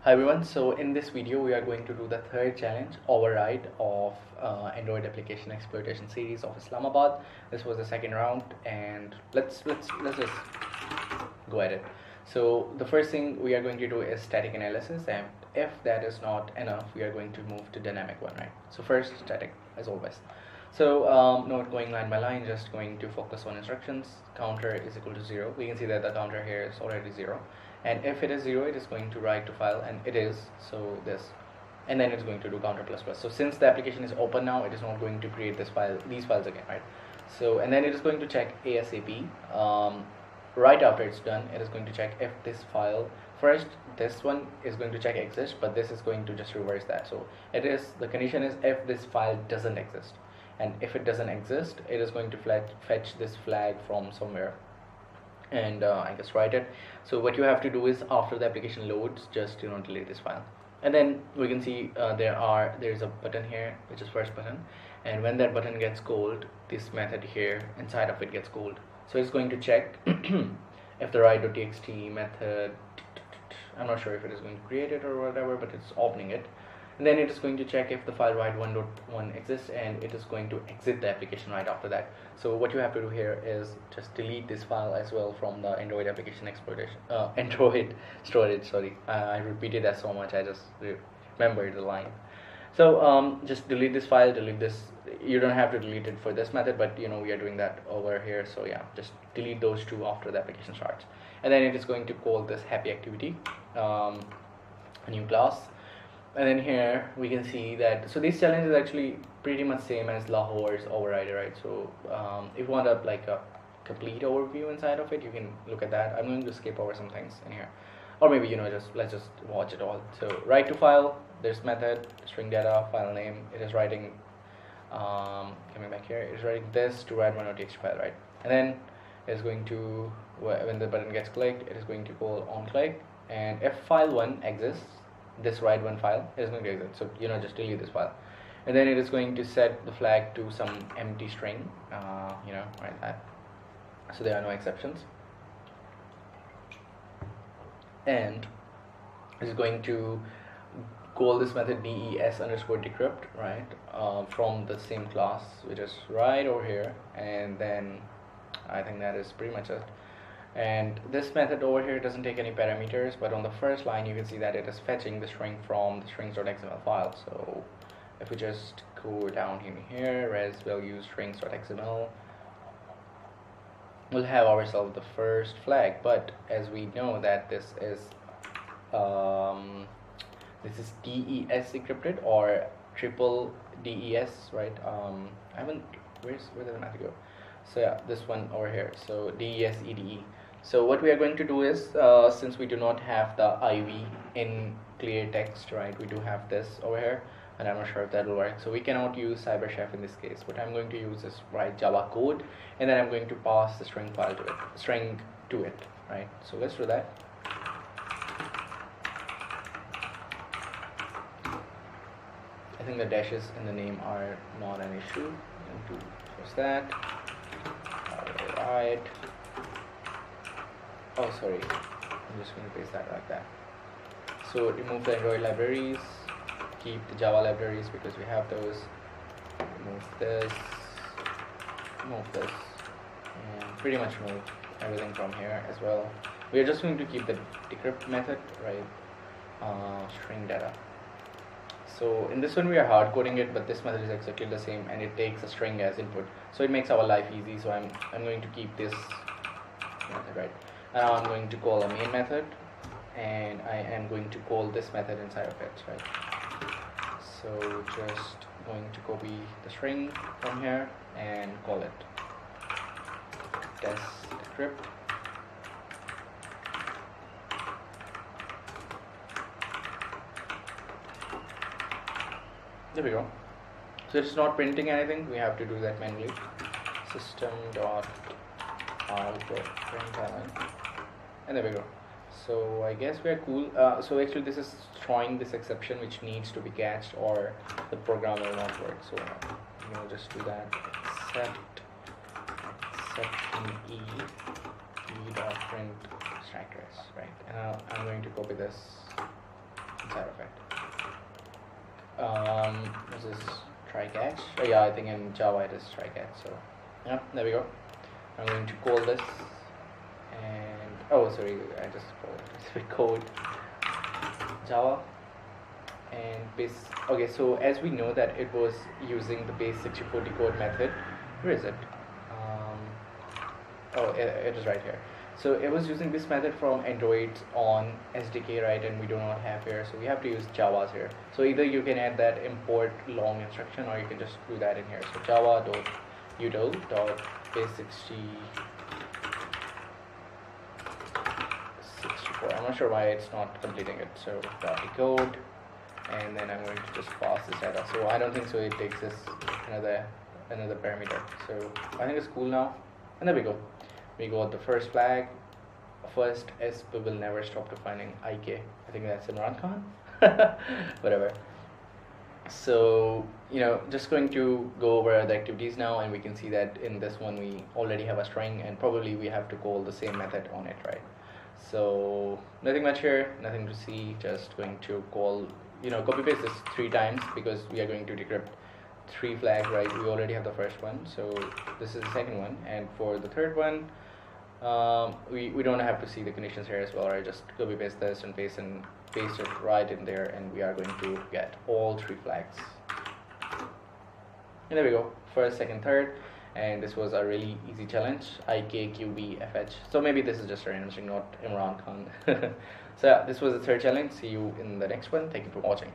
Hi everyone, so in this video we are going to do the third challenge, override of Android application exploitation series of Islamabad. This was the second round, and let's just go at it. So the first thing we are going to do is static analysis, and if that is not enough, we are going to move to dynamic one, right? So first static as always. So not going line by line, just going to focus on instructions. Counter is equal to 0. We can see that the counter here is already 0, and if it is 0, it is going to write to file, and it is, so this, and then it's going to do counter plus plus. So since the application is open now, it is not going to create these files again, right? So and then it is going to check ASAP. Right after it's done, it is going to check if this file, first this one is going to check exists, but this is going to just reverse that. So it is, the condition is if this file doesn't exist, and if it doesn't exist, it is going to fetch this flag from somewhere, and I guess write it. So what you have to do is, after the application loads, just delete this file. And then we can see there's a button here, which is first button, and when that button gets called, this method here inside of it gets called. So it's going to check if the write.txt method, I'm not sure if it is going to create it or whatever, but it's opening it. And then it is going to check if the file write1.1 exists, and it is going to exit the application right after that. So what you have to do here is just delete this file as well from the Android application exploitation, Android storage, sorry. I repeated that so much, I just remembered the line. So just delete this file, delete this. You don't have to delete it for this method, but we are doing that over here. So yeah, just delete those two after the application starts. And then it is going to call this happy activity, a new class. And then here we can see that, so this challenge is actually pretty much same as Lahore's overrider, right? So if you want a complete overview inside of it, you can look at that. I'm going to skip over some things in here, or maybe let's just watch it all. So write to file, there's method, string data, file name. It is writing, coming back here, it's writing this to write one.txt file, right? And then it's going to, when the button gets clicked, it is going to call on click, and if file 1 exists, this write1 file is going to exit. So just delete this file, and then it is going to set the flag to some empty string, like that, so there are no exceptions. And it is going to call this method des_decrypt, right, from the same class, which is right over here. And then I think that is pretty much it. And this method over here doesn't take any parameters, but on the first line you can see that it is fetching the string from the strings.xml file. So if we just go down here, res values strings.xml, we'll have ourselves the first flag. But as we know that this is DES encrypted, or triple DES, right? I haven't, where did the method go? So yeah, this one over here, so DES-EDE. So what we are going to do is, since we do not have the IV in clear text, right, we do have this over here, and I'm not sure if that will work. So we cannot use CyberChef in this case. What I'm going to use is write Java code, and then I'm going to pass the string to it, right? So let's do that. I think the dashes in the name are not an issue. I'm going to press that. Alright. Oh, sorry. I'm just going to paste that like that. So remove the Android libraries, keep the Java libraries because we have those. Remove this, and pretty much remove everything from here as well. We are just going to keep the decrypt method, right? String data. So in this one we are hard coding it, but this method is exactly the same, and it takes a string as input, so it makes our life easy. So I'm going to keep this method, right? Now I'm going to call a main method, and I am going to call this method inside of it, right? So just going to copy the string from here and call it test decrypt. There we go. So it's not printing anything, we have to do that manually. System.out.println, and there we go. So I guess we are cool. So actually this is throwing this exception which needs to be catched, or the program will not work. So just do that. Except exception e dot print stack trace, right? And I'm going to copy this inside of it. Is this try catch? Oh, yeah, I think in Java it is try catch. So yeah, there we go. I'm going to call this, and oh sorry, I just called specific code Java and base. Okay, so as we know that it was using the base64 decode method. Where is it? Oh, it is right here. So it was using this method from Android on SDK, right? And we do not have here, so we have to use Java's here. So either you can add that import long instruction, or you can just do that in here. So java.base64. I'm not sure why it's not completing it. So decode, and then I'm going to just pass this data. So I don't think so. It takes this another parameter. So I think it's cool now, and there we go. We got the first flag. First S we will never stop defining IK. I think that's Imran Khan. Whatever. So just going to go over the activities now, and we can see that in this one we already have a string, and probably we have to call the same method on it, right? So nothing much here, nothing to see. Just going to call, copy paste this 3 times because we are going to decrypt 3 flags, right? We already have the first one, so this is the second one, and for the third one, we don't have to see the conditions here as well, right? Just copy paste this and paste it right in there, and we are going to get all 3 flags. And there we go, first, second, third, and this was a really easy challenge. IKQBFH. So maybe this is just a random string, not Imran Khan. So yeah, this was the third challenge. See you in the next one. Thank you for watching.